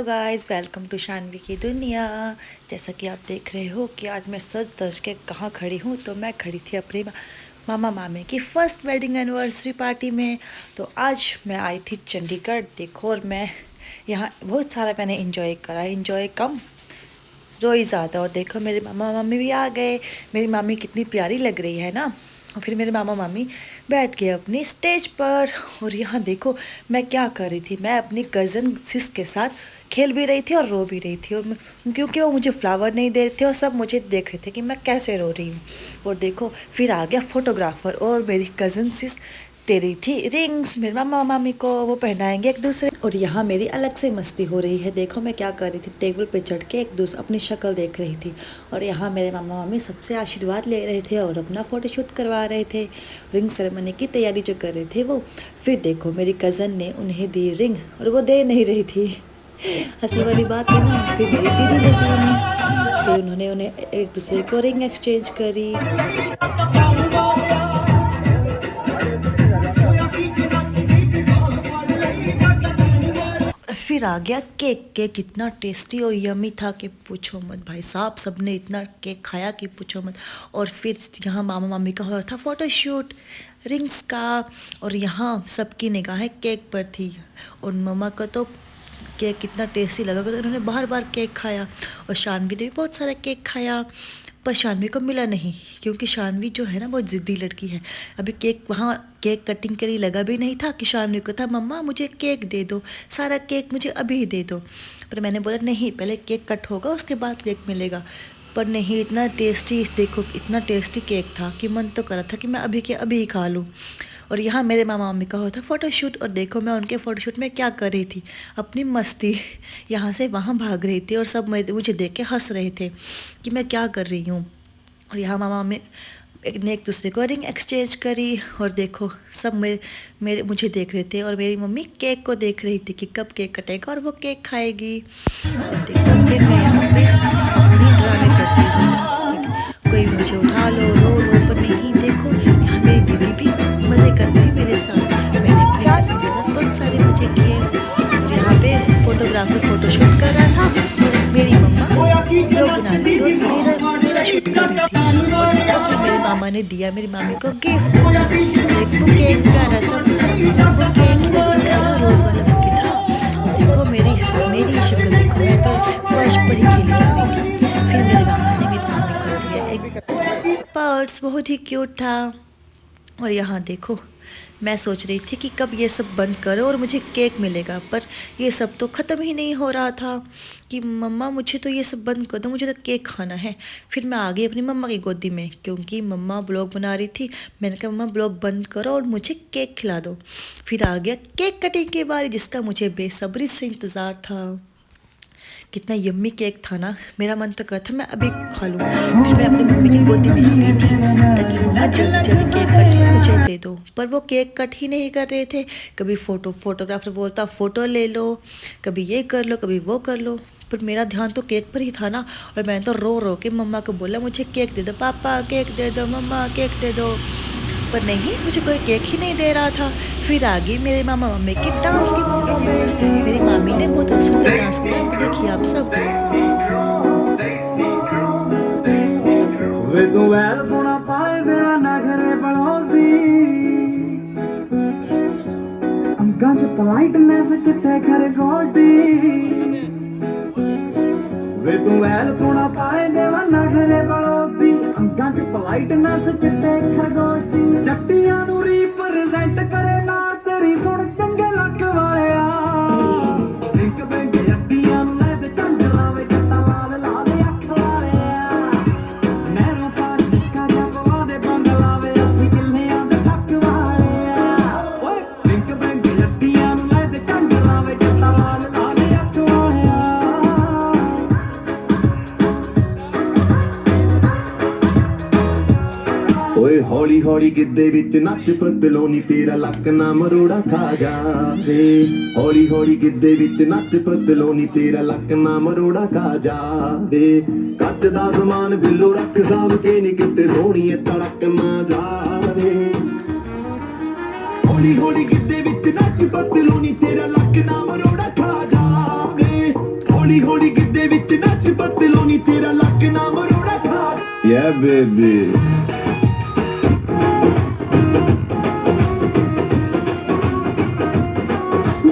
Hello guys, welcome to Shanvi की दुनिया। जैसा कि आप देख रहे हो कि आज मैं सज धज के कहाँ खड़ी हूँ, तो मैं खड़ी थी अपने मामा मामी की फर्स्ट वेडिंग एनिवर्सरी पार्टी में। तो आज मैं आई थी चंडीगढ़। देखो, और मैं यहाँ बहुत सारा मैंने इंजॉय करा। इंजॉय कम रोई ज़्यादा। और देखो, मेरे मामा मामी भी आ गए। मेरी मामी कितनी प्यारी लग रही है ना। और फिर मेरे मामा मामी बैठ गए अपनी स्टेज पर। और यहाँ देखो मैं क्या कर रही थी। मैं अपनी कज़न सिस के साथ खेल भी रही थी और रो भी रही थी। और क्योंकि वो मुझे फ्लावर नहीं दे रहे थे और सब मुझे देख रहे थे कि मैं कैसे रो रही हूँ। और देखो फिर आ गया फोटोग्राफर और मेरी कज़न सिस दे रही थी रिंग्स मेरे मामा मामी को, वो पहनाएंगे एक दूसरे। और यहाँ मेरी अलग से मस्ती हो रही है। देखो मैं क्या कर रही थी, टेबल पे चढ़ के एक दूसरे अपनी शक्ल देख रही थी। और यहाँ मेरे मामा मामी सबसे आशीर्वाद ले रहे थे और अपना फ़ोटोशूट करवा रहे थे। रिंग सेरेमनी की तैयारी जो कर रहे थे वो। फिर देखो मेरी कज़न ने उन्हें दी रिंग और वो दे नहीं रही थी। हंसी वाली बात है ना। फिर मेरी दीदी ने दी उन्हें। फिर उन्होंने उन्हें एक दूसरे को रिंग एक्सचेंज करी। फिर आ गया केक। केक इतना टेस्टी और यमी था कि पूछो मत भाई साहब। सबने इतना केक खाया कि पूछो मत। और फिर यहाँ मामा मामी का हो रहा था फोटोशूट रिंग्स का। और यहाँ सबकी निगाहें केक पर थी। और मम्मा को तो केक कितना टेस्टी लगा तो उन्होंने बार बार केक खाया। और शानवी ने भी बहुत सारा केक खाया। पर शानवी को मिला नहीं, क्योंकि शानवी जो है ना बहुत ज़िद्दी लड़की है। अभी केक वहाँ केक कटिंग के लिए लगा भी नहीं था कि शानवी को था मम्मा मुझे केक दे दो, सारा केक मुझे अभी ही दे दो। पर मैंने बोला नहीं, पहले केक कट होगा उसके बाद केक मिलेगा। पर नहीं, इतना टेस्टी, देखो इतना टेस्टी केक था कि मन तो करा था कि मैं अभी के अभी ही खा लूँ। और यहाँ मेरे मामा मम्मी का होता फ़ोटोशूट। और देखो मैं उनके फ़ोटोशूट में क्या कर रही थी, अपनी मस्ती यहाँ से वहाँ भाग रही थी। और सब मुझे देख के हंस रहे थे कि मैं क्या कर रही हूँ। और यहाँ मामा मम्मी एक दूसरे को रिंग एक्सचेंज करी। और देखो सब मेरे मुझे देख रहे थे। और मेरी मम्मी केक को देख रही थी कि कब केक कटेगा और वो केक खाएगी। और देखो फिर मैं यहाँ पे अपनी ड्रामे करती हुई कि कोई मुझे उठा लो, रो लो। पर नहीं, देखो यहाँ मेरी दीदी भी मज़े करती हुई मेरे साथ। मैंने अपने कज़न के साथ बहुत सारे मज़े किए। और यहाँ पे फोटोग्राफर फ़ोटोशूट कर रहा था और मेरी मम्मा ब्लॉग बना रही थी और मेरा शूट कर रही थी। और देखो फिर मेरे मामा ने दिया मेरी मामी को गिफ्ट और एक बुके, एक प्यारा सा बुके, कितना क्यूट है ना, रोज़ वाला बुके था। और देखो मेरी शक्ल देखो, मैं तो फर्श पर ही खेली जा रही थी। फिर मेरे मामा ने मेरी मामी को दिया एक पर्स, बहुत ही क्यूट था। और यहाँ देखो मैं सोच रही थी कि कब ये सब बंद करो और मुझे केक मिलेगा। पर ये सब तो ख़त्म ही नहीं हो रहा था कि मम्मा मुझे तो ये सब बंद कर दो, मुझे तो केक खाना है। फिर मैं आ गई अपनी मम्मा की गोदी में, क्योंकि मम्मा ब्लॉग बना रही थी। मैंने कहा मम्मा ब्लॉग बंद करो और मुझे केक खिला दो। फिर आ गया केक कटिंग की बारी, जिसका मुझे बेसब्री से इंतज़ार था। कितना यम्मी केक था ना, मेरा मन तो करता था मैं अभी खा लूँ। फिर मैं अपनी मम्मी की गोदी में आ गई थी ताकि मम्मा जल्दी जल्दी केक कट कर मुझे दे दो। पर वो केक कट ही नहीं कर रहे थे। कभी फोटोग्राफर बोलता फ़ोटो ले लो, कभी ये कर लो, कभी वो कर लो। पर मेरा ध्यान तो केक पर ही था ना। और मैंने तो रो रो के मम्मा को बोला मुझे केक दे दो, पापा केक दे दो, मम्मा केक दे दो। पर नहीं, मुझे कोई केक ही नहीं दे रहा था। फिर आ गई मेरे मामा मम्मी की डांस की परफॉर्मेंस। मेरी मामी ने बहुत सुंदर डांस किया, देखिए आप सब। वे तू वैल सोना पाए देवा नखरे पड़ोसी, अंकां च पोलाइटनेस चिट्टे खरगोशी, जट्टियां नू रिप्रेजेंट करे ना तेरी सुन चंगे लक वालिया। लिंक बैंक जट्टियां नू ले ते चंड लावे, जट्टा लाल लाल अख वालिया। नहरों पार निक्का जिहा पवा दे बंद लावे, असीं किल्लियां दे टक वालिया। ओए लिंक बैंक जट्टियां नू ले ते चंड लावे, जट्टा लाल लाल अख वालिया। ओए हौली हौली गिद्दे विच नच पतलोनी, तेरा लक ना मरोड़ा खा जावे। हौली हौली गिद्दे विच नच पतलोनी, तेरा लक ना मरोड़ा खा जावे। कच दा समान बिल्लो रख साम के नी किते सोहणीए तड़क ना जावे। हौली हौली गिद्दे विच नच पतलोनी, तेरा लक ना मरोड़ा खा जावे। ਹੌਲੀ ਹੌਲੀ ਗਿੱਧੇ ਵਿੱਚ ਨੱਚ ਬਦਲੋ ਨੀ ਤੇਰਾ ਲੱਕ ਨਾ ਮਰੋੜਾ ਖਾ Yeah, baby.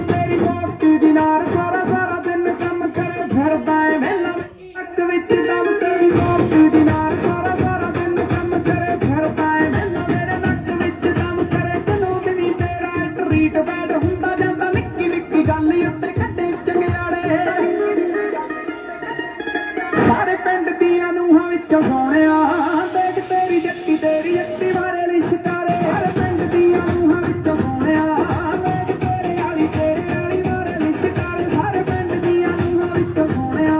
ਤੇਰੀ ਸੋਫਟੀ ਦੀ ਨਾਰ ਸਾਰਾ ਸਾਰਾ ਦਿਨ ਕੰਮ ਕਰੇ ਫਿਰਦਾ ਏ ਵੇਲਾ ਅੱਖ ਵਿੱਚ ਦਮ ਤੇਰੀ ਸੋਫਟੀ ਦੀ ਨਾਰ ਸਾਰਾ ਸਾਰਾ ਦਿਨ ਕੰਮ ਕਰੇ ਫਿਰਦਾ ਏ ਵੇਲਾ ਮੇਰੇ ਨੱਕ ਵਿੱਚ ਦਮ ਕਰੇ ਤੈਨੂੰ ਵੀ ਨੀ ਤੇਰਾ ਟਰੀਟ ਬੈਡ ਹੁੰਦਾ ਜਾਂਦਾ ਨਿੱਕੀ ਨਿੱਕੀ ਗੱਲ ਉੱਤੇ ਕੱਢੇ ਚੰਗਿਆੜੇ ਸਾਰੇ ਪਿੰਡ ਦੀਆਂ ਨੂੰਹਾਂ ਵਿੱਚੋਂ ਸੋਹਣਿਆ ਦੇਖ ਤੇਰੀ ਜੱਟੀ ਮਾਰੇ ਲਿਸ਼ਕਾਰੇ ਸਾਰੇ ਪਿੰਡ ਦੀਆਂ ਨੂੰਹਾਂ ਵਿੱਚੋਂ ਸੋਹਣਿਆ ਦੇਖ ਤੇਰੇ ਵਾਲੀ ਮਾਰੇ ਲਿਸ਼ਕਾਰੇ ਸਾਰੇ ਪਿੰਡ ਦੀਆਂ ਨੂੰਹਾਂ ਵਿੱਚੋਂ ਸੋਹਣਿਆ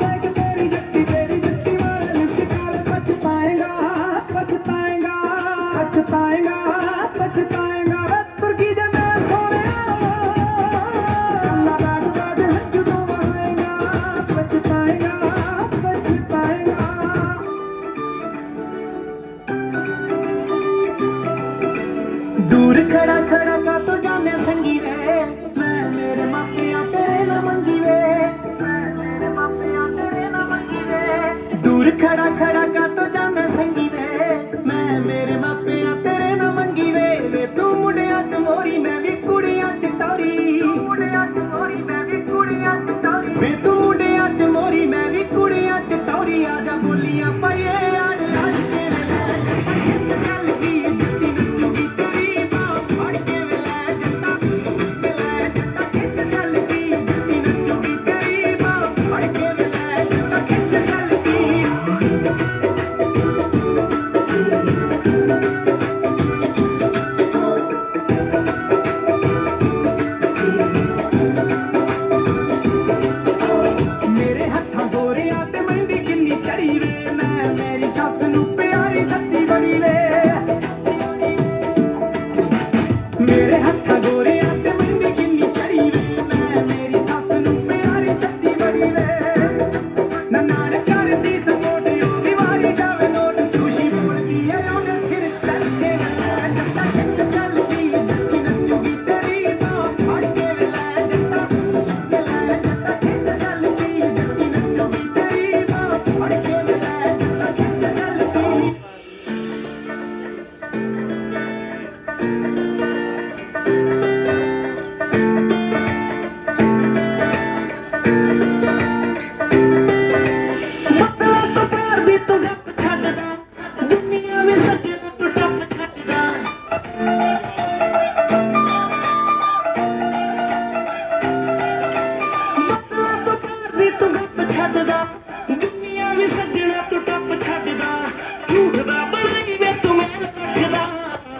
ਦੇਖ ਤੇਰੀ ਜੱਟੀ ਮਾਰੇ ਲਿਸ਼ਕਾਰੇ ਪਛਤਾਏਗਾ ਤੁਰਕੀ ਦੇ ਮੈਂ ਸੋਹਣਿਆ ਅੱਲਾ ਬਾਟ ਜਦੋਂ ਵਹਾਏਗਾ ਪਛਤਾਏਗਾ दूर खड़ा खड़ा का तो जाने संगी वे मैं मेरे मापिया तेरे ना मंगी वे दूर खड़ा खड़ा का तो जाने संगी वे मैं मेरे मापिया तेरे ना मंगी वे तू मुंडिया च मोरी मैं भी कुड़ियां च टोरी वे तू मुंडिया च मोरी मैं भी कुड़ियां च टोरी आजा बोलियां पाए आड़े आड़ तेरे चल की जुटी नचूगी तेरी मां फड़ के वेले जट्टा खिंच चल की जुटी नचूगी तेरी मां फड़ के वेले जट्टा खिंच चल की मेरे हत्थां गोरियां ते मेहंदी किन्नी चढ़ी वे मैं मेरी सस नूं प्यारी सच्ची बड़ी वे मेरे हत्थां गोरियां ते मेहंदी किन्नी चढ़ी वे मैं मेरी सस नूं प्यारी सच्ची बड़ी वे नान करदी सपोर्ट ओ भी मारी जावे नोट खुशी बोलदी ऐ ओने फिर चल के जट्टा खिंच चल की जच्ची नचूगी तेरी मां फड़ के वेले जट्टा खिंच चल की जच्ची नचूगी तेरी मां फड़ के वेले जट्टा खिंच चल की मतलब तो प्यार दी तू गप छड्डदा दुनिया में सज्जन तू टप छड्डदा मतलब तो प्यार दी तू गप छड्डदा दुनिया में सज्जन तू टप छड्डदा झूठ दा बनाई वे तू मैल रखदा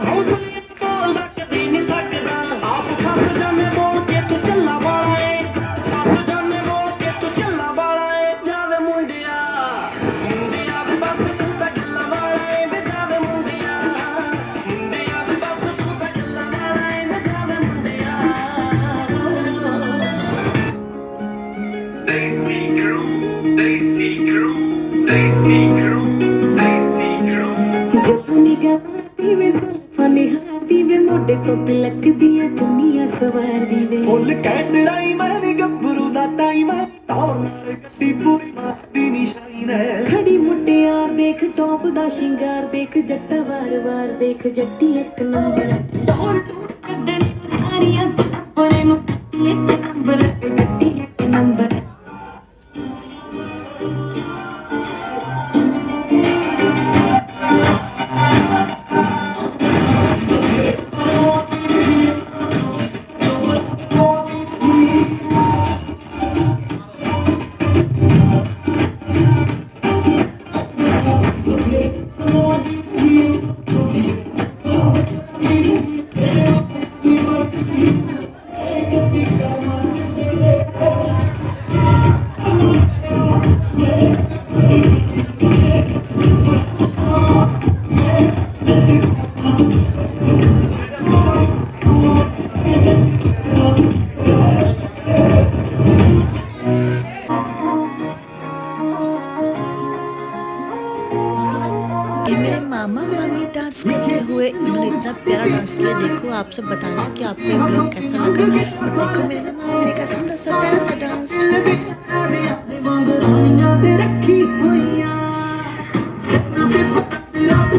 हौसले बोलदा कदी नहीं थकदा आप फस जाने बोल के तू चला वाला है फस जाने बोल के तू चला वाला है जावे मुंडिया भी बस तू तां गल्लां वाला है वे जावे मुंडिया भी बस तू तां गल्लां वाला है वे जावे मुंडिया Daisy girl, Daisy girl, Daisy girl, Daisy girl. ਜਪਨੀ ਗਾਤੀ ਵੇ ਫਨੀ ਹਾਤੀ ਵੇ ਮੋਢੇ ਤੋਂ ਤਿਲਕ ਦੀਆਂ ਚੁੰਨੀਆਂ ਸਵਾਰਦੀ ਵੇ ਫੁੱਲ ਕੈਂਡਰਾਈ ਮੈਂ ਵੀ ਗੱਭਰੂ ਦਾ ਟਾਈਮ ਹੈ ਤੌਰ ਨਾਲ ਗੱਡੀ ਪੂਰੀ ਮਾਰਦੀ ਨਿਸ਼ਾਨੀ ਹੈ ਖੜੀ ਮੁਟਿਆਰ ਦੇਖ ਟੌਪ ਦਾ ਸ਼ਿੰਗਾਰ ਦੇਖ ਜੱਟ ਵਾਰ ਦੇਖ ਜੱਟੀ ਇੱਕ ਨੰਬਰ ਢੋਲ ਟੂਟ ਕੱਢਣੀ ਸਾਰੀਆਂ ਚੱਪਰੇ ਨੂੰ ਇੱਕ ਨੰਬਰ ਤੇ ਜੱਟੀ ਇੱਕ ਨੰਬਰ कि मेरे मामा मामी डांस करते हुए उन्होंने कितना प्यारा डांस किया। देखो आप सब बताना कि आपको ये ब्लॉग कैसा लगा, और देखो मेरे मम्मी का सुंदर सा प्यारा सा डांस। ਵਾਂਗ ਰਾਣੀਆਂ ਤੇ ਰੱਖੀ ਹੋਈਆਂ ਸਿੱਧਾ ਤੇ ਪੱਤ ਰਾਤ